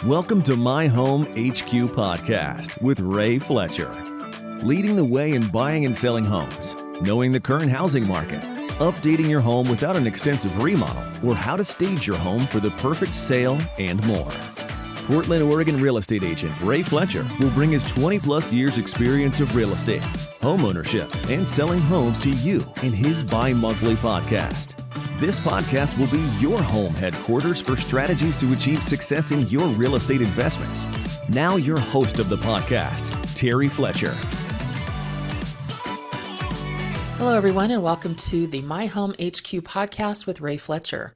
Welcome to My Home HQ podcast with Ray Fletcher. Leading the way in buying and selling homes, knowing the current housing market, updating your home without an extensive remodel, or how to stage your home for the perfect sale and more. Portland, Oregon real estate agent Ray Fletcher will bring his 20-plus years experience of real estate, home ownership, and selling homes to you in his bi-monthly podcast. This podcast will be your home headquarters for strategies to achieve success in your real estate investments. Now your host of the podcast, Terry Fletcher. Hello, everyone, and welcome to the My Home HQ podcast with Ray Fletcher.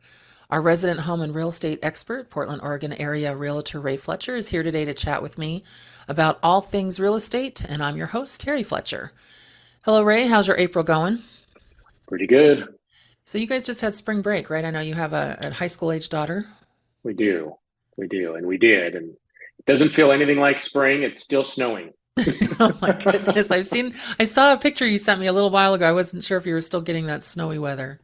Our resident home and real estate expert, Portland, Oregon area realtor Ray Fletcher, is here today to chat with me about all things real estate, and I'm your host, Terry Fletcher. Hello, Ray. How's your April going? Pretty good. So you guys just had spring break, right? I know you have a high school age daughter. We do, and we did, and it doesn't feel anything like spring. It's still snowing. Oh my goodness. I saw a picture you sent me a little while ago. I wasn't sure if you were still getting that snowy weather.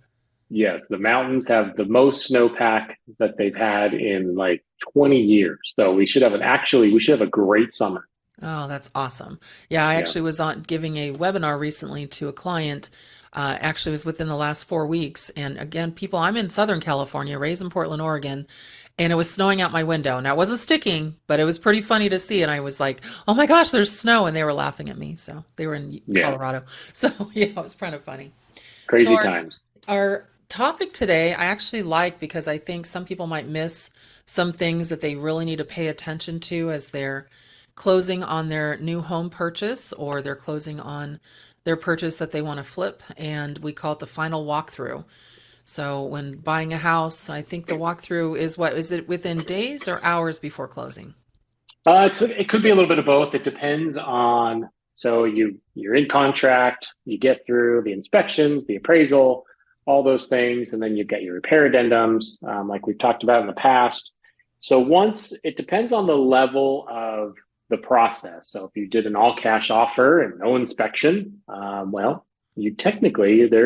Yes, the mountains have the most snowpack that they've had in like 20 years. So we should have a great summer. Oh, that's awesome. Yeah, I actually was giving a webinar recently to a client. Actually, it was within the last 4 weeks. And again, I'm in Southern California, raised in Portland, Oregon, and it was snowing out my window. Now, it wasn't sticking, but it was pretty funny to see. And I was like, oh my gosh, there's snow. And they were laughing at me. So they were in Colorado. So yeah, it was kind of funny. Crazy times. Our topic today, I actually like because I think some people might miss some things that they really need to pay attention to as they're closing on their new home purchase or they're closing on their purchase that they want to flip, and we call it the final walkthrough. So when buying a house, I think the walkthrough is it within days or hours before closing? It could be a little bit of both. It depends on, so you're in contract, you get through the inspections, the appraisal, all those things, and then you've got your repair addendums, like we've talked about in the past. So it depends on the level of the process. So if you did an all cash offer and no inspection, there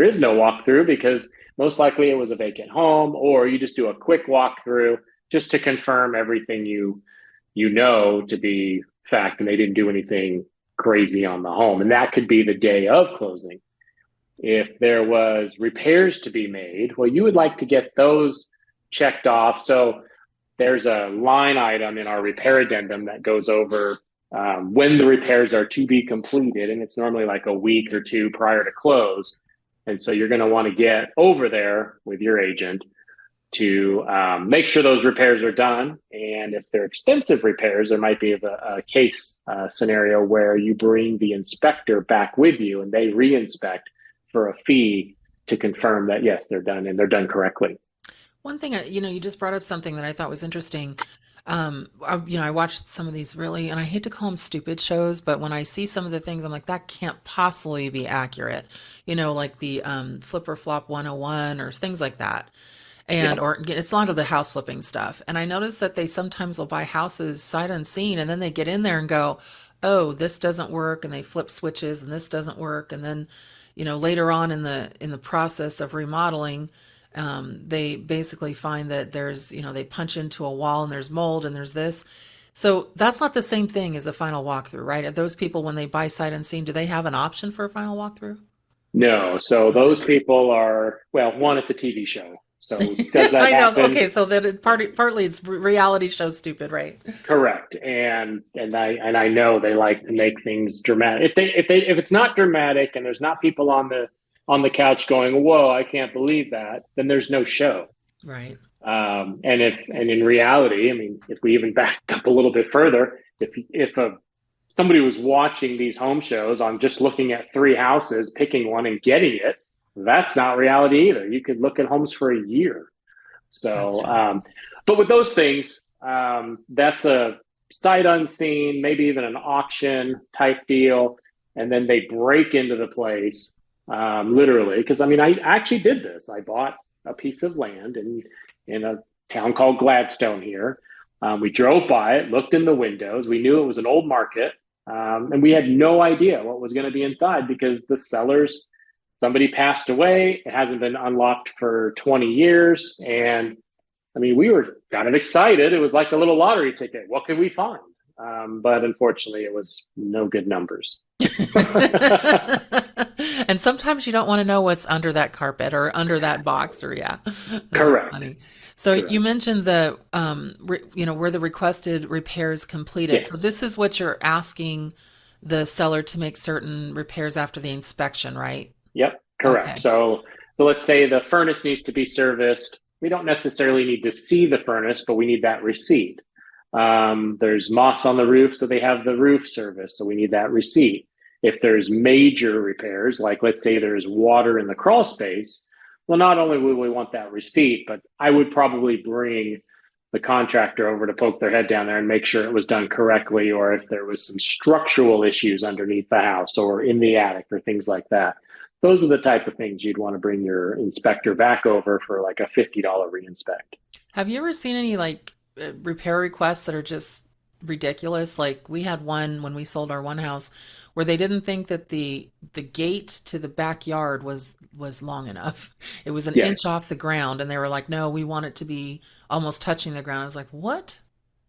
is no walkthrough because most likely it was a vacant home, or you just do a quick walkthrough just to confirm everything you know to be fact, and they didn't do anything crazy on the home. And that could be the day of closing. If there was repairs to be made, well, you would like to get those checked off. So there's a line item in our repair addendum that goes over when the repairs are to be completed, and it's normally like a week or two prior to close. And so you're going to want to get over there with your agent to make sure those repairs are done. And if they're extensive repairs, there might be a case scenario where you bring the inspector back with you and they re-inspect for a fee to confirm that, yes, they're done and they're done correctly. One thing, you just brought up something that I thought was interesting. I watched some of these really, and I hate to call them stupid shows, but when I see some of the things, I'm like, that can't possibly be accurate. Like the Flip or Flop 101 or things like that. Or it's a lot of the house flipping stuff. And I noticed that they sometimes will buy houses sight unseen, and then they get in there and go, oh, this doesn't work. And they flip switches and this doesn't work. And then, later on in the process of remodeling, they basically find that there's, they punch into a wall and there's mold and there's this. So that's not the same thing as a final walkthrough, right? Are those people, when they buy sight unseen, do they have an option for a final walkthrough? No. So those people are, one, it's a TV show. So does that I know. happen? Okay. So that partly it's reality show stupid, right? Correct. And I know they like to make things dramatic. If it's not dramatic and there's not people on the couch going, whoa, I can't believe that, then there's no show. Right. And in reality, I mean, if we even back up a little bit further, if somebody was watching these home shows on just looking at 3 houses, picking one and getting it, that's not reality either. You could look at homes for a year. So, but with those things, that's a sight unseen, maybe even an auction type deal. And then they break into the place. Literally, because I actually did this. I bought a piece of land in a town called Gladstone here. We drove by it, looked in the windows. We knew it was an old market, and we had no idea what was going to be inside because somebody passed away. It hasn't been unlocked for 20 years, and I mean, we were kind of excited. It was like a little lottery ticket. What could we find? But unfortunately, it was no good numbers. And sometimes you don't want to know what's under that carpet or under that box, or yeah, that's Correct. funny. So you Correct. mentioned the, where the requested repairs completed. So Yes. this is what you're asking the seller to make certain repairs after the inspection, right? Yep. Correct. Okay. So let's say the furnace needs to be serviced. We don't necessarily need to see the furnace, but we need that receipt. There's moss on the roof, so they have the roof service, so we need that receipt. If there's major repairs, like let's say there's water in the crawl space, well, not only would we want that receipt, but I would probably bring the contractor over to poke their head down there and make sure it was done correctly, or if there was some structural issues underneath the house or in the attic or things like that. Those are the type of things you'd want to bring your inspector back over for like a $50 reinspect. Have you ever seen any like repair requests that are just ridiculous? Like we had one when we sold our one house where they didn't think that the gate to the backyard was long enough. It was an inch Yes. off the ground, and they were like, "No, we want it to be almost touching the ground." I was like, "What?"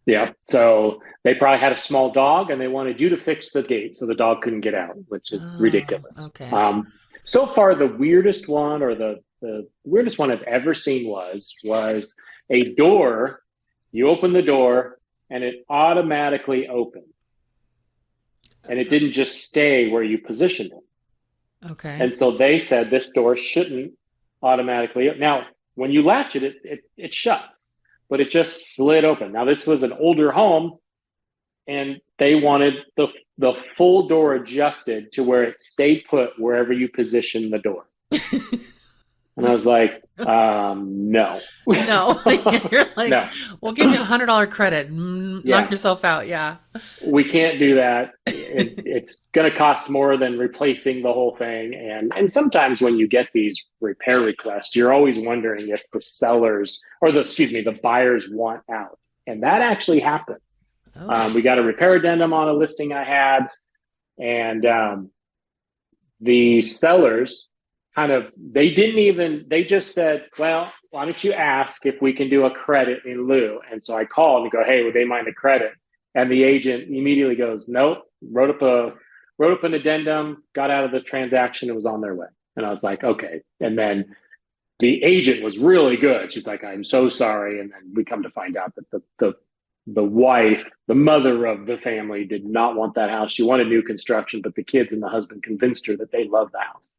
Yeah. So they probably had a small dog and they wanted you to fix the gate so the dog couldn't get out, which is Oh, ridiculous. okay. So far, the weirdest one or the weirdest one I've ever seen was a door. You open the door and it automatically opened. And it didn't just stay where you positioned it. Okay. And so they said this door shouldn't automatically. Now, when you latch it, it shuts, but it just slid open. Now, this was an older home, and they wanted the full door adjusted to where it stayed put wherever you position the door. And I was like, no, No, you're like, no, we'll give you $100 credit. Knock yeah, yourself out. Yeah. we can't do that. It's going to cost more than replacing the whole thing. And sometimes when you get these repair requests, you're always wondering if the sellers or the buyers want out. And that actually happened. Oh, We got a repair addendum on a listing I had, and the sellers they just said, well, why don't you ask if we can do a credit in lieu? And so I called and go, hey, would they mind a credit? And the agent immediately goes, nope, wrote up an addendum, got out of the transaction, and was on their way. And I was like, okay. And then the agent was really good. She's like, I'm so sorry. And then we come to find out that the wife, the mother of the family, did not want that house. She wanted new construction, but the kids and the husband convinced her that they love the house.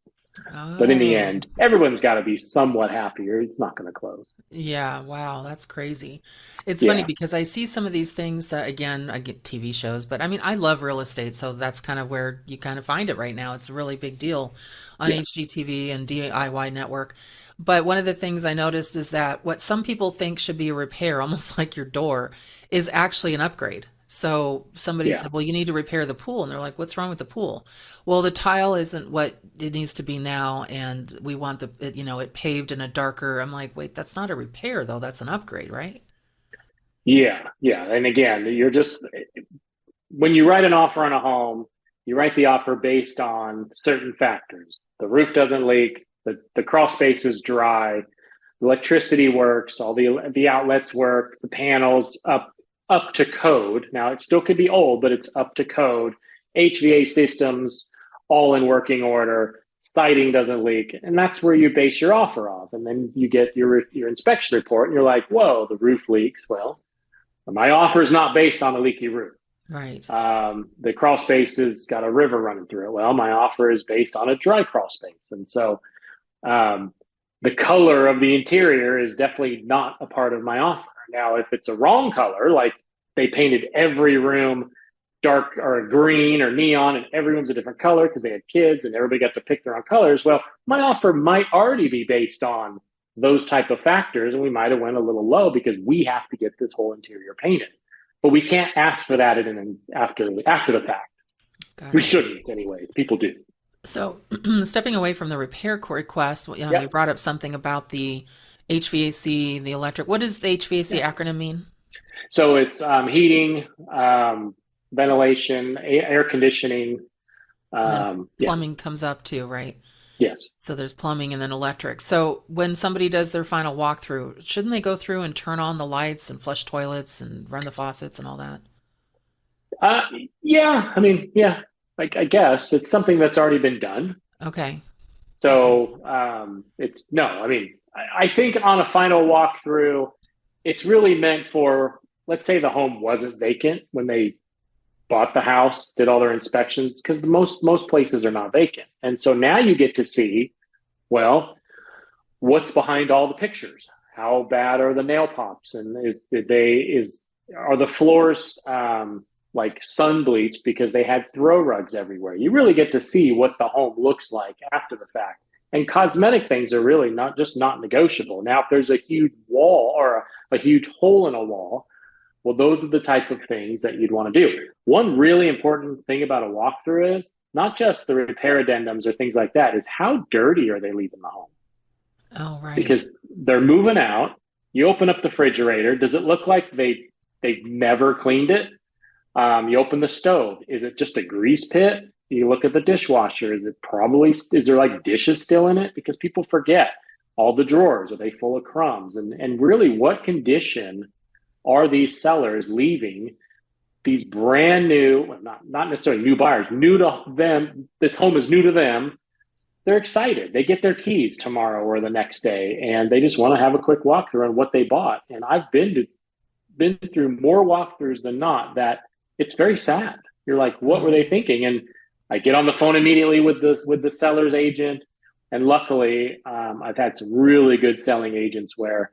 But in the oh. end, everyone's got to be somewhat happier. It's not going to close. Yeah, wow, that's crazy. It's funny Yeah. because I see some of these things that, again, I get TV shows, but I mean, I love real estate, so that's kind of where you kind of find it right now. It's a really big deal on Yes. HGTV and DIY Network. But one of the things I noticed is that what some people think should be a repair, almost like your door, is actually an upgrade. So somebody Yeah. said, "Well, you need to repair the pool." And they're like, "What's wrong with the pool?" Well, the tile isn't what it needs to be now, and we want it paved in a darker. I'm like, wait, that's not a repair though. That's an upgrade, right? Yeah. Yeah. And again, when you write an offer on a home, you write the offer based on certain factors. The roof doesn't leak, the crawl space is dry, the electricity works, all the outlets work, the panels up to code. Now it still could be old, but it's up to code. HVA systems all in working order. Siding doesn't leak, and that's where you base your offer off. And then you get your inspection report, and you're like, "Whoa, the roof leaks." Well, my offer is not based on a leaky roof. Right. The crawl space has got a river running through it. Well, my offer is based on a dry crawl space, and so um, the color of the interior is definitely not a part of my offer. Now, if it's a wrong color, like they painted every room dark or green or neon, and every room's a different color because they had kids and everybody got to pick their own colors. Well, my offer might already be based on those type of factors, and we might have went a little low because we have to get this whole interior painted. But we can't ask for that after the fact. Got We it. shouldn't, anyway. People do. So, stepping away from the repair request, you Yep. brought up something about the HVAC, the electric. What does the HVAC Yeah. acronym mean? So it's heating, ventilation, air conditioning. And then Yeah, plumbing comes up too, right? Yes. So there's plumbing and then electric. So when somebody does their final walkthrough, shouldn't they go through and turn on the lights and flush toilets and run the faucets and all that? Uh, yeah. I mean, yeah. Like I guess it's something that's already been done. Okay. Okay. So it's no. I mean, I think on a final walkthrough, it's really meant for. Let's say the home wasn't vacant when they bought the house, did all their inspections, because most places are not vacant, and so now you get to see, well, what's behind all the pictures? How bad are the nail pops? And are the floors like sun bleached because they had throw rugs everywhere? You really get to see what the home looks like after the fact. And cosmetic things are really not negotiable. Now, if there's a huge wall or a huge hole in a wall, well, those are the type of things that you'd want to do. One really important thing about a walkthrough is not just the repair addendums or things like that, is how dirty are they leaving the home? Oh, right. Because they're moving out. You open up the refrigerator. Does it look like they've never cleaned it? You open the stove. Is it just a grease pit? You look at the dishwasher. Is there like dishes still in it? Because people forget all the drawers. Are they full of crumbs? And really, what condition are these sellers leaving these brand new, well, not necessarily new buyers, new to them? This home is new to them. They're excited. They get their keys tomorrow or the next day, and they just want to have a quick walkthrough on what they bought. And I've been through more walkthroughs than not that it's very sad. You're like, what were they Oh, thinking? And I get on the phone immediately with the seller's agent, and luckily, I've had some really good selling agents where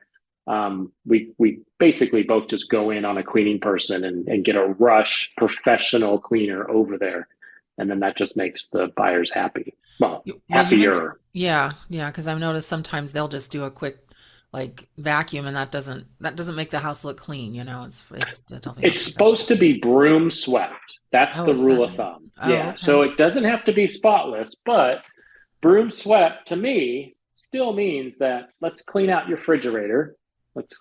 we basically both just go in on a cleaning person and get a rush professional cleaner over there, and then that just makes the buyers happy. Well, well, you mentioned, happier. yeah, yeah, because I've noticed sometimes they'll just do a quick like vacuum, and that doesn't make the house look clean. It's definitely not It's supposed professional. to be broom swept. That's Oh, the is rule that of it? thumb. Oh, Yeah. So okay. it doesn't have to be spotless, but broom swept to me still means that let's clean out your refrigerator. Let's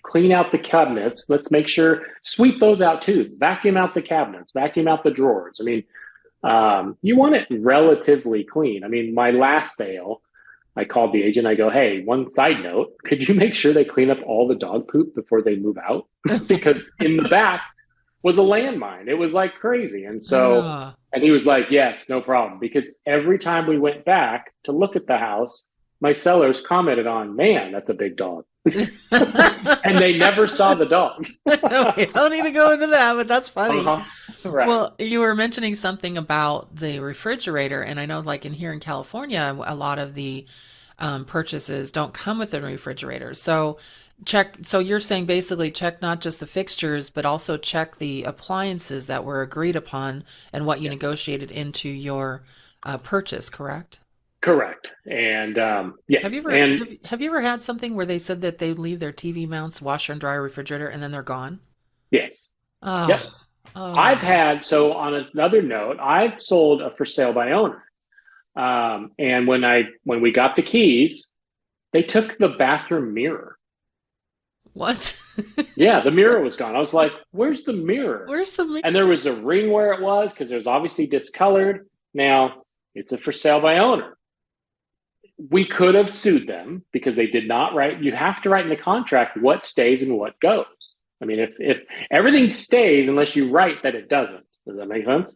clean out the cabinets. Let's make sure sweep those out too. Vacuum out the cabinets. Vacuum out the drawers. I mean, you want it relatively clean. I mean, my last sale, I called the agent. I go, hey, one side note, could you make sure they clean up all the dog poop before they move out? Because in the back was a landmine. It was like crazy. Oh. And he was like, yes, no problem. Because every time we went back to look at the house, my sellers commented on, man, that's a big dog. And they never saw the dog. We don't need to go into that, but that's funny. Uh-huh. Right. Well, you were mentioning something about the refrigerator, and I know, like in here in California, a lot of the purchases don't come with a refrigerator. So check. So you're saying basically check not just the fixtures, but also check the appliances that were agreed upon and what you Yeah. negotiated into your purchase, correct? Correct. And Have you yes. ever And have you ever had something where they said that they leave their TV mounts, washer and dryer, refrigerator, and then they're gone? yes. Oh, Yep. I've oh. had, so on another note, I've sold a for sale by owner. And when we got the keys, they took the bathroom mirror. What? Yeah, the mirror was gone. I was like, where's the mirror? Where's the And there was a ring where it was because it was obviously discolored. Now it's a for sale by owner. We could have sued them because they did not write. You have to write in the contract what stays and what goes. I mean, if everything stays unless you write that it doesn't, does that make sense?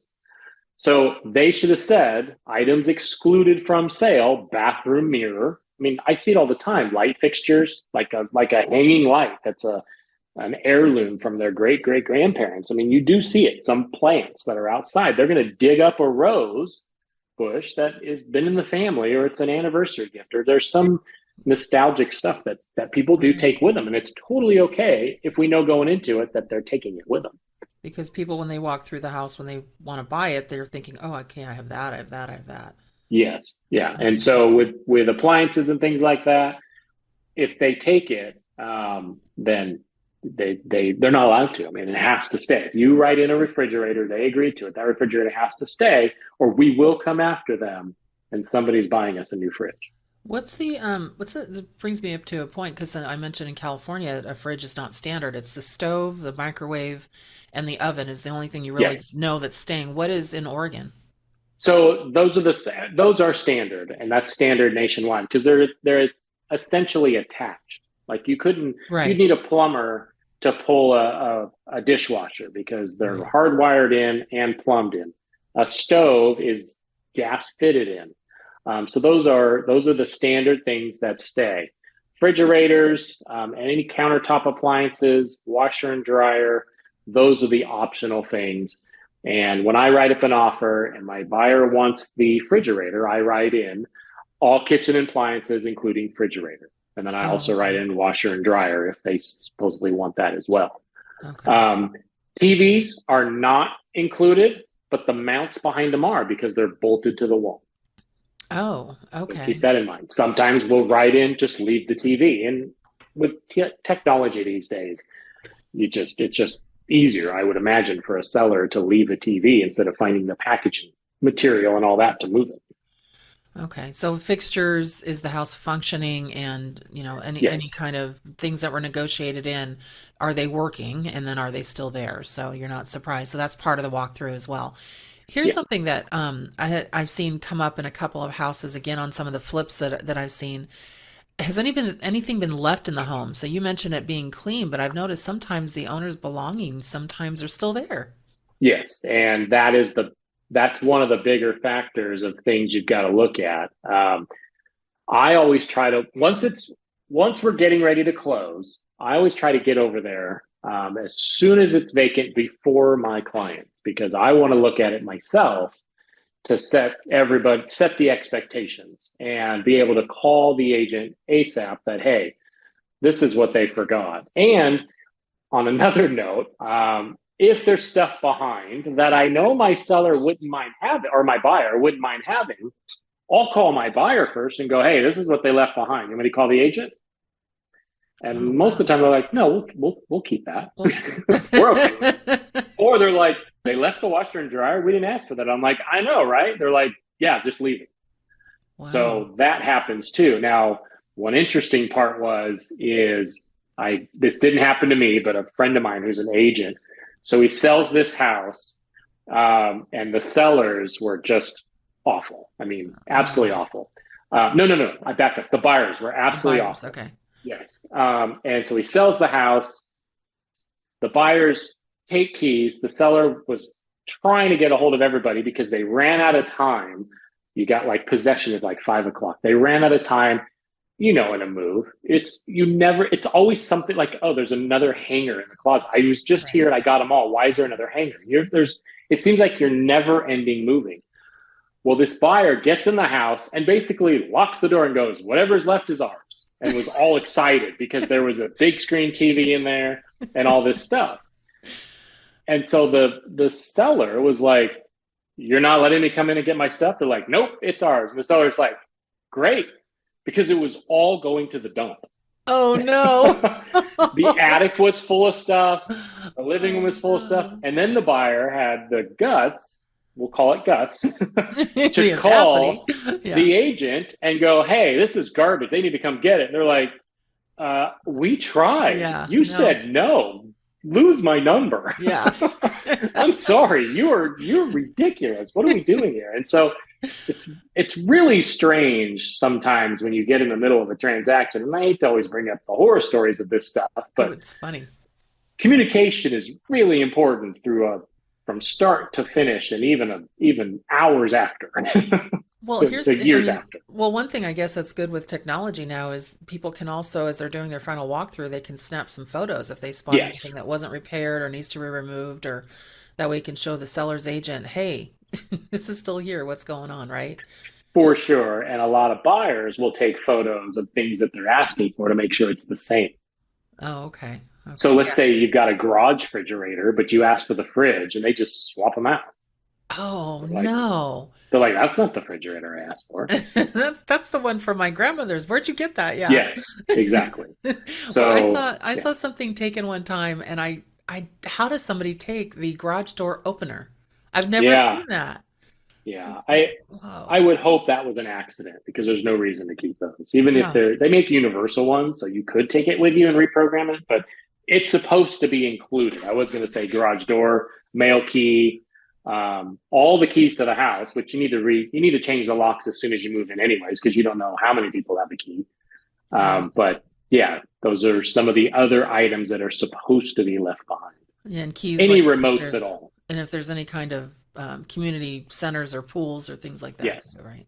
So they should have said items excluded from sale, bathroom mirror. I mean, I see it all the time. Light fixtures, like a hanging light that's a an heirloom from their great grandparents. I mean, you do see it. Some plants that are outside, they're going to dig up a rose bush that has been in the family, or it's an anniversary gift, or there's some nostalgic stuff that people do take right? with them, and it's totally okay if we know going into it that they're taking it with them. Because people, when they walk through the house, when they want to buy it, they're thinking, "Oh, okay, I have that, I have that, I have that." Yes, yeah, and Okay. so with appliances and things like that, if they take it, then they're not allowed to. I mean, it has to stay. If you write in a refrigerator, they agree to it. That refrigerator has to stay, or we will come after them, and somebody's buying us a new fridge. This brings me up to a point because I mentioned in California a fridge is not standard. It's the stove, the microwave, and the oven is the only thing you really Yes. know that's staying. What is in Oregon? So those are standard, and that's standard nationwide because they're essentially attached. Like you'd Right. need a plumber to pull a dishwasher because they're Right. hardwired in and plumbed in. A stove is gas fitted in. So those are the standard things that stay. Refrigerators, and any countertop appliances, washer and dryer, those are the optional things. And when I write up an offer and my buyer wants the refrigerator, I write in all kitchen appliances, including refrigerator. And then I also write Oh, in washer and dryer if they supposedly want that as well. okay. Um, TVs are not included, but the mounts behind them are because they're bolted to the wall. Oh, So keep okay. that in mind. Sometimes we'll write in just leave the TV. And with technology these days, it's just easier, I would imagine, for a seller to leave a TV instead of finding the packaging material and all that to move it. Okay. So fixtures, is the house functioning, and, any Yes. kind of things that were negotiated in, are they working, and then are they still there? So you're not surprised. So that's part of the walkthrough as well. Here's Yeah. something that I've seen come up in a couple of houses again on some of the flips that I've seen. Has anything been left in the home? So you mentioned it being clean, but I've noticed sometimes the owner's belongings sometimes are still there. Yes. And that's one of the bigger factors of things you've got to look at. I always try to once we're getting ready to close, I always try to get over there as soon as it's vacant before my clients because I want to look at it myself to set the expectations and be able to call the agent ASAP that hey, this is what they forgot. And on another note, if there's stuff behind that I know my seller wouldn't mind having or my buyer wouldn't mind having, I'll call my buyer first and go, hey, this is what they left behind. You want me to call the agent? Oh, And most of the wow. time they're like, no, we'll keep that. Well, We're okay with it. Or they're like, they left the washer and dryer. We didn't ask for that. I'm like, I know, right? They're like, yeah, just leave it. wow. So that happens too. Now, one interesting part is this didn't happen to me, but a friend of mine who's an agent. So he sells this house, and the sellers were just awful. I mean, absolutely Oh, awful. No. I back up. The buyers were the absolutely buyers. awful. Okay. Yes. And so he sells the house. The buyers take keys. The seller was trying to get a hold of everybody because they ran out of time. You got like possession is like 5 o'clock. They ran out of time. In a move, it's always something like, oh, there's another hanger in the closet. I was just Right. here and I got them all. Why is there another hanger? It seems like you're never ending moving. Well, this buyer gets in the house and basically locks the door and goes, whatever's left is ours, and was all excited because there was a big screen TV in there and all this stuff. And so the seller was like, you're not letting me come in and get my stuff? They're like, nope, it's ours. And the seller's like, great, because it was all going to the dump. Oh no. The attic was full of stuff. The living room Oh was full of stuff. no. And then the buyer had the guts, we'll call it guts, to The audacity. call Yeah. the agent and go, hey, this is garbage. They need to come get it. And they're like, we tried. Yeah. You No. said no. Lose my number. Yeah. I'm sorry. You're ridiculous. What are we doing here? And so it's really strange sometimes when you get in the middle of a transaction. And I hate to always bring up the horror stories of this stuff, Oh, but it's funny. communication is really important from start to finish, and even hours after, Well, to years after. well, one thing I guess that's good with technology now is people can also, as they're doing their final walkthrough, they can snap some photos if they spot anything Yes, that wasn't repaired or needs to be removed, or that way you can show the seller's agent, hey, this is still here. What's going on, right? for sure. And a lot of buyers will take photos of things that they're asking for to make sure it's the same. Oh, okay. So Okay. let's Yeah. say you've got a garage refrigerator, but you ask for the fridge and they just swap them out. Oh, They're like, no. they're like, that's not the refrigerator I asked for. That's the one from my grandmother's. Where'd you get that? Yeah. Yes, exactly. Well, I So saw I yeah, saw something taken one time, and how does somebody take the garage door opener? I've never yeah, seen that. yeah. It's like, I whoa. would hope that was an accident because there's no reason to keep those. Even if Yeah. they make universal ones, so you could take it with you and reprogram it, but it's supposed to be included. I was going to say garage door, mail key, all the keys to the house, which you need to change the locks as soon as you move in anyways, because you don't know how many people have the key. Right. But yeah, those are some of the other items that are supposed to be left behind. Yeah, and keys Any like remotes at all. and if there's any kind of community centers or pools or things like that, Yes, too, right?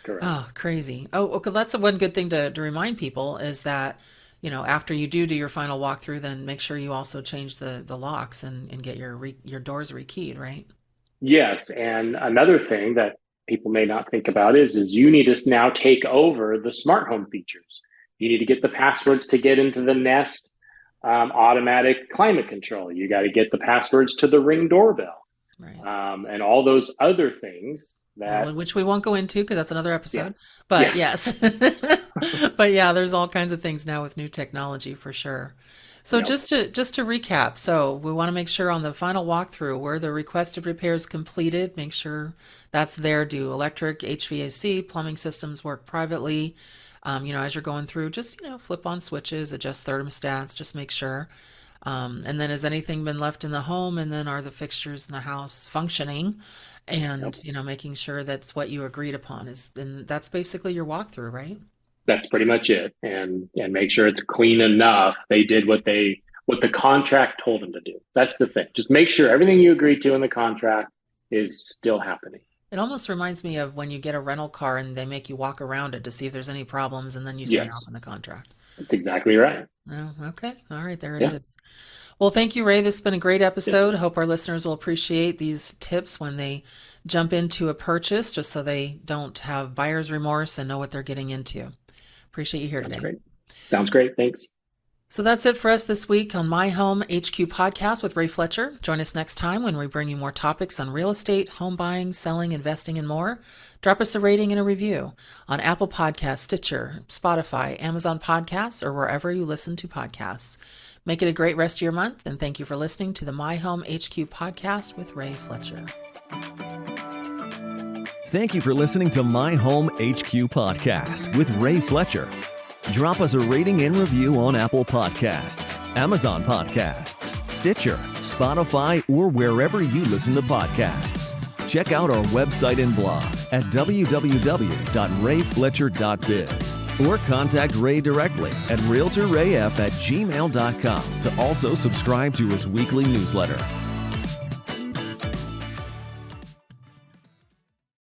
correct. Oh, crazy. Oh, okay. That's one good thing to remind people is that, after you do your final walkthrough, then make sure you also change the locks and get your doors rekeyed, right? Yes, and another thing that people may not think about is you need to now take over the smart home features. You need to get the passwords to get into the Nest automatic climate control. You got to get the passwords to the Ring doorbell, Right. and all those other things that. Which we won't go into because that's another episode. Yeah. But Yeah. yes, but yeah, there's all kinds of things now with new technology for sure. So Yep. just to recap, so we want to make sure on the final walkthrough where the requested repairs completed, make sure that's there. Do electric, HVAC, plumbing systems work privately? As you're going through, just flip on switches, adjust thermostats, just make sure. And then has anything been left in the home? And then are the fixtures in the house functioning? And Yep. making sure that's what you agreed upon and that's basically your walkthrough, right? That's pretty much it, and make sure it's clean enough. They did what the contract told them to do. That's the thing. Just make sure everything you agreed to in the contract is still happening. It almost reminds me of when you get a rental car and they make you walk around it to see if there's any problems, and then you sign off Yes, on the contract. that's exactly right. Oh, okay. All right, there it Yeah. is. Well, thank you, Ray. This has been a great Yeah. episode. Hope our listeners will appreciate these tips when they jump into a purchase, just so they don't have buyer's remorse and know what they're getting into. Appreciate you here Sounds today. great. Sounds great. Thanks. So that's it for us this week on My Home HQ podcast with Ray Fletcher. Join us next time when we bring you more topics on real estate, home buying, selling, investing, and more. Drop us a rating and a review on Apple Podcasts, Stitcher, Spotify, Amazon Podcasts, or wherever you listen to podcasts. Make it a great rest of your month, and thank you for listening to the My Home HQ podcast with Ray Fletcher. Thank you for listening to My Home HQ Podcast with Ray Fletcher. Drop us a rating and review on Apple Podcasts, Amazon Podcasts, Stitcher, Spotify, or wherever you listen to podcasts. Check out our website and blog at www.rayfletcher.biz or contact Ray directly at realtorrayf@gmail.com to also subscribe to his weekly newsletter.